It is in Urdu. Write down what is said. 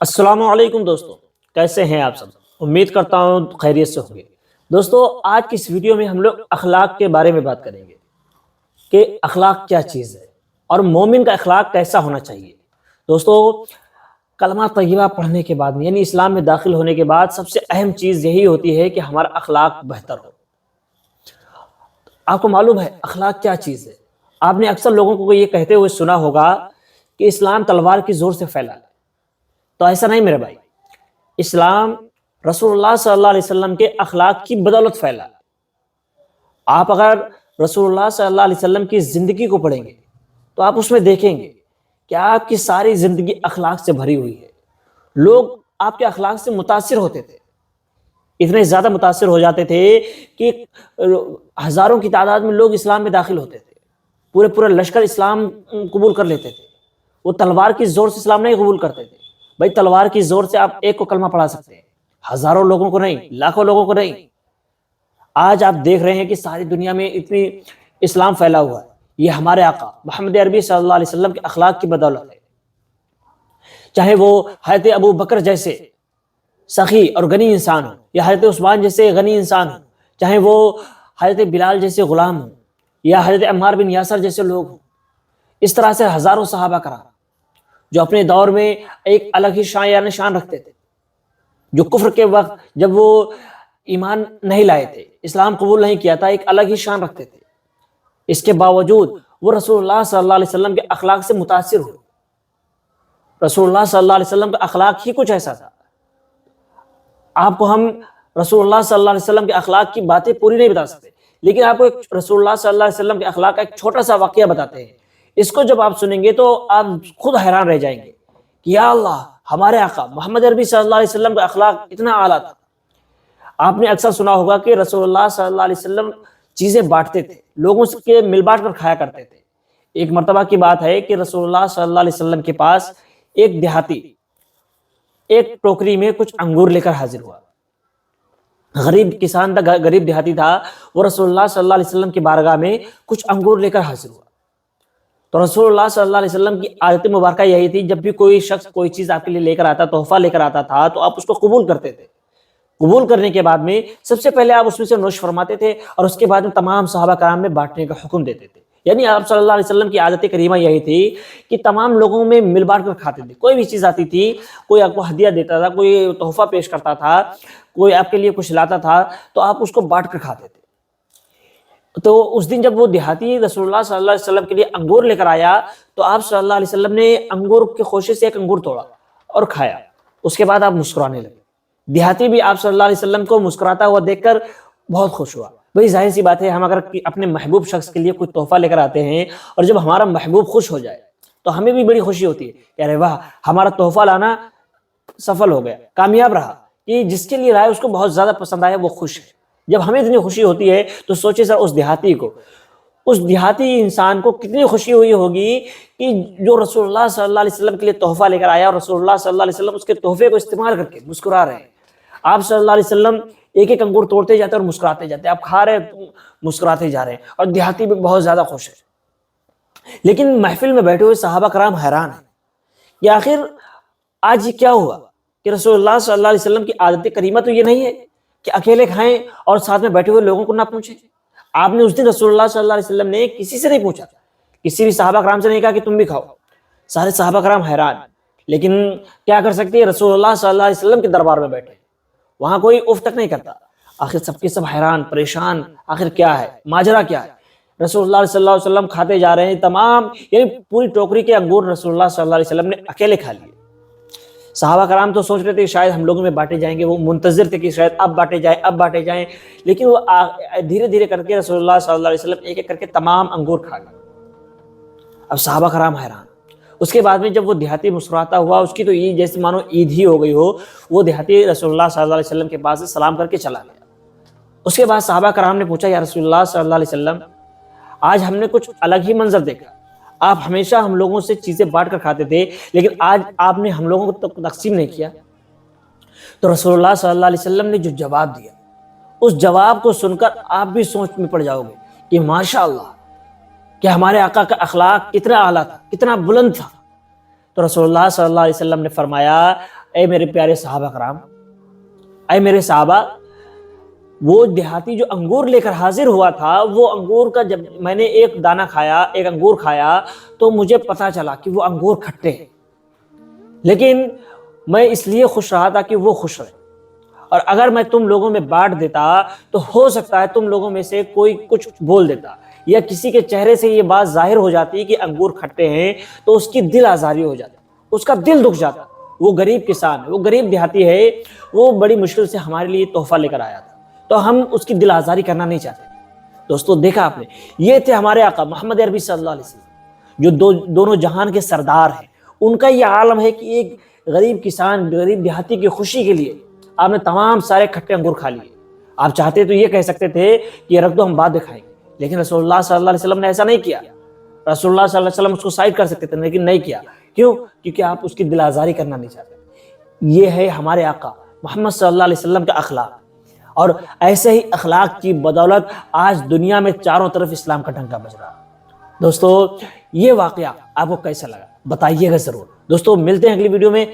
السلام علیکم دوستو، کیسے ہیں آپ سب؟ امید کرتا ہوں خیریت سے ہوں گے۔ دوستو، آج کی اس ویڈیو میں ہم لوگ اخلاق کے بارے میں بات کریں گے کہ اخلاق کیا چیز ہے اور مومن کا اخلاق کیسا ہونا چاہیے۔ دوستو، کلمہ طیبہ پڑھنے کے بعد یعنی اسلام میں داخل ہونے کے بعد سب سے اہم چیز یہی ہوتی ہے کہ ہمارا اخلاق بہتر ہو۔ آپ کو معلوم ہے اخلاق کیا چیز ہے؟ آپ نے اکثر لوگوں کو یہ کہتے ہوئے سنا ہوگا کہ اسلام تلوار کی زور سے پھیلا ہے، تو ایسا نہیں میرے بھائی۔ اسلام رسول اللہ صلی اللہ علیہ وسلم کے اخلاق کی بدولت پھیلا۔ آپ اگر رسول اللہ صلی اللہ علیہ وسلم کی زندگی کو پڑھیں گے تو آپ اس میں دیکھیں گے کہ آپ کی ساری زندگی اخلاق سے بھری ہوئی ہے۔ لوگ آپ کے اخلاق سے متاثر ہوتے تھے، اتنے زیادہ متاثر ہو جاتے تھے کہ ہزاروں کی تعداد میں لوگ اسلام میں داخل ہوتے تھے، پورے لشکر اسلام قبول کر لیتے تھے۔ وہ تلوار کی زور سے اسلام نہیں قبول کرتے تھے۔ بھائی تلوار کی زور سے آپ ایک کو کلمہ پڑھا سکتے ہیں، ہزاروں لوگوں کو نہیں، لاکھوں لوگوں کو نہیں۔ آج آپ دیکھ رہے ہیں کہ ساری دنیا میں اتنی اسلام پھیلا ہوا ہے، یہ ہمارے آقا محمد عربی صلی اللہ علیہ وسلم کے اخلاق کی بدولت ہے۔ چاہے وہ حضرت ابو بکر جیسے سخی اور غنی انسان ہو، یا حضرت عثمان جیسے غنی انسان ہو، چاہے وہ حضرت بلال جیسے غلام ہو، یا حضرت عمار بن یاسر جیسے لوگ ہوں، اس طرح سے ہزاروں صحابہ کرام جو اپنے دور میں ایک الگ ہی شان یا نشان رکھتے تھے، جو کفر کے وقت جب وہ ایمان نہیں لائے تھے، اسلام قبول نہیں کیا تھا، ایک الگ ہی شان رکھتے تھے۔ اس کے باوجود وہ رسول اللہ صلی اللہ علیہ وسلم کے اخلاق سے متاثر ہوئے۔ رسول اللہ صلی اللہ علیہ وسلم کا اخلاق ہی کچھ ایسا تھا۔ آپ کو ہم رسول اللہ صلی اللہ علیہ وسلم کے اخلاق کی باتیں پوری نہیں بتا سکتے، لیکن آپ کو ایک رسول اللہ صلی اللہ علیہ وسلم کے اخلاق کا ایک چھوٹا سا واقعہ بتاتے ہیں۔ اس کو جب آپ سنیں گے تو آپ خود حیران رہ جائیں گے کہ یا اللہ، ہمارے آقا محمد عربی صلی اللہ علیہ وسلم کا اخلاق اتنا اعلیٰ تھا۔ آپ نے اکثر سنا ہوگا کہ رسول اللہ صلی اللہ علیہ وسلم چیزیں بانٹتے تھے، لوگوں کے مل بانٹ کر کھایا کرتے تھے۔ ایک مرتبہ کی بات ہے کہ رسول اللہ صلی اللہ علیہ وسلم کے پاس ایک دیہاتی ایک ٹوکری میں کچھ انگور لے کر حاضر ہوا۔ غریب کسان تھا، غریب دیہاتی تھا، وہ رسول اللہ صلی اللہ علیہ وسلم کی بارگاہ میں کچھ انگور لے کر حاضر ہوا۔ تو رسول اللہ صلی اللہ علیہ وسلم کی عادت مبارکہ یہی تھی، جب بھی کوئی شخص کوئی چیز آپ کے لیے لے کر آتا، تحفہ لے کر آتا تھا، تو آپ اس کو قبول کرتے تھے۔ قبول کرنے کے بعد میں سب سے پہلے آپ اس میں سے نوش فرماتے تھے اور اس کے بعد میں تمام صحابہ کرام میں بانٹنے کا حکم دیتے تھے۔ یعنی آپ صلی اللہ علیہ وسلم کی عادت کریمہ یہی تھی کہ تمام لوگوں میں مل بانٹ کر کھاتے تھے۔ کوئی بھی چیز آتی تھی، کوئی آپ کو ہدیہ دیتا تھا، کوئی تحفہ پیش کرتا تھا، کوئی آپ کے لیے کچھ لاتا تھا، تو آپ اس کو بانٹ کر کھاتے تھے۔ تو اس دن جب وہ دیہاتی رسول اللہ صلی اللہ علیہ وسلم کے لیے انگور لے کر آیا، تو آپ صلی اللہ علیہ وسلم نے انگور کے خوشے سے ایک انگور توڑا اور کھایا۔ اس کے بعد آپ مسکرانے لگے۔ دیہاتی بھی آپ صلی اللہ علیہ وسلم کو مسکراتا ہوا دیکھ کر بہت خوش ہوا۔ بھئی ظاہر سی بات ہے، ہم اگر اپنے محبوب شخص کے لیے کوئی تحفہ لے کر آتے ہیں اور جب ہمارا محبوب خوش ہو جائے تو ہمیں بھی بڑی خوشی ہوتی ہے کہ ارے واہ، ہمارا تحفہ لانا سفل ہو گیا، کامیاب رہا، کہ جس کے لیے لائے اس کو بہت زیادہ پسند آیا، وہ خوش ہے۔ جب ہمیں اتنی خوشی ہوتی ہے تو سوچے سر اس دیہاتی انسان کو کتنی خوشی ہوئی ہوگی کہ جو رسول اللہ صلی اللہ علیہ وسلم کے لیے تحفہ لے کر آیا اور رسول اللہ صلی اللہ علیہ وسلم اس کے تحفے کو استعمال کر کے مسکرا رہے ہیں۔ آپ صلی اللہ علیہ وسلم ایک ایک انگور توڑتے جاتے اور مسکراتے جاتے، آپ کھا رہے مسکراتے جا رہے ہیں، اور دیہاتی بھی بہت زیادہ خوش ہے۔ لیکن محفل میں بیٹھے ہوئے صحابہ کرام حیران ہیں کہ آخر آج یہ کیا ہوا کہ رسول اللہ صلی اللہ علیہ وسلم کی عادت کریمہ تو یہ نہیں ہے کہ اکیلے کھائیں اور ساتھ میں بیٹھے ہوئے لوگوں کو نہ پوچھیں۔ آپ نے اس دن رسول اللہ صلی اللہ علیہ وسلم نے کسی سے نہیں پوچھا، کسی بھی صحابہ کرام سے نہیں کہا کہ تم بھی کھاؤ۔ سارے صحابہ کرام حیران، لیکن کیا کر سکتے ہیں، رسول اللہ صلی اللہ علیہ وسلم کے دربار میں بیٹھے، وہاں کوئی اف تک نہیں کرتا۔ آخر سب کے سب حیران پریشان، آخر کیا ہے، ماجرا کیا ہے۔ رسول اللہ صلی اللہ علیہ وسلم کھاتے جا رہے ہیں، تمام یعنی پوری ٹوکری کے انگور رسول اللہ صلی اللہ علیہ وسلم نے اکیلے کھا لیے۔ صحابہ کرام تو سوچ رہے تھے شاید ہم لوگوں میں بانٹے جائیں گے، وہ منتظر تھے کہ شاید اب بانٹے جائیں، لیکن وہ دھیرے دھیرے کر کے رسول اللہ صلی اللہ علیہ وسلم ایک ایک کر کے تمام انگور کھا گئے۔ اب صحابہ کرام حیران۔ اس کے بعد میں جب وہ دیہاتی مسکراتا ہوا، اس کی تو عید جیسے مانو عید ہی ہو گئی ہو، وہ دیہاتی رسول اللہ صلی اللہ علیہ وسلم کے پاس سے سلام کر کے چلا گیا۔ اس کے بعد صحابہ کرام نے پوچھا، یا رسول اللہ صلی اللہ علیہ وسلم، آج ہم نے کچھ الگ ہی منظر دیکھا۔ آپ ہمیشہ ہم لوگوں سے چیزیں بانٹ کر کھاتے تھے، لیکن آج آپ نے ہم لوگوں کو تقسیم نہیں کیا۔ تو رسول اللہ صلی اللہ علیہ وسلم نے جو جواب دیا، اس جواب کو سن کر آپ بھی سوچ میں پڑ جاؤ گے کہ ماشاءاللہ کہ ہمارے آقا کا اخلاق کتنا اعلیٰ تھا، کتنا بلند تھا۔ تو رسول اللہ صلی اللہ علیہ وسلم نے فرمایا، اے میرے پیارے صحابہ کرام، اے میرے صحابہ، وہ دیہاتی جو انگور لے کر حاضر ہوا تھا، وہ انگور کا جب میں نے ایک دانہ کھایا، ایک انگور کھایا، تو مجھے پتا چلا کہ وہ انگور کھٹے ہیں، لیکن میں اس لیے خوش رہا تھا کہ وہ خوش رہے، اور اگر میں تم لوگوں میں بانٹ دیتا تو ہو سکتا ہے تم لوگوں میں سے کوئی کچھ بول دیتا، یا کسی کے چہرے سے یہ بات ظاہر ہو جاتی کہ انگور کھٹے ہیں، تو اس کی دل آزاری ہو جاتی، اس کا دل دکھ جاتا۔ وہ غریب کسان ہے، وہ غریب دیہاتی ہے، وہ بڑی مشکل سے ہمارے لیے تحفہ لے کر آیا تھا، تو ہم اس کی دل آزاری کرنا نہیں چاہتے۔ دوستو دیکھا آپ نے، یہ تھے ہمارے آقا محمد عربی صلی اللہ علیہ وسلم، جو دونوں جہان کے سردار ہیں۔ ان کا یہ عالم ہے کہ ایک غریب کسان، غریب دیہاتی کی خوشی کے لیے آپ نے تمام سارے کھٹے انگور کھا لیے۔ آپ چاہتے تو یہ کہہ سکتے تھے کہ یہ رکھ دو، ہم بعد میں کھائیں گے، لیکن رسول اللہ صلی اللہ علیہ وسلم نے ایسا نہیں کیا۔ رسول اللہ صلی اللہ علیہ وسلم اس کو سائڈ کر سکتے تھے، لیکن نہیں کیا۔ کیوں؟ کیونکہ آپ اس کی دل آزاری کرنا نہیں چاہتے۔ یہ ہے ہمارے آقا محمد صلی اللہ علیہ وسلم کا اخلاق، اور ایسے ہی اخلاق کی بدولت آج دنیا میں چاروں طرف اسلام کا ڈنکا بج رہا۔ دوستو یہ واقعہ آپ کو کیسا لگا بتائیے گا ضرور۔ دوستو ملتے ہیں اگلی ویڈیو میں۔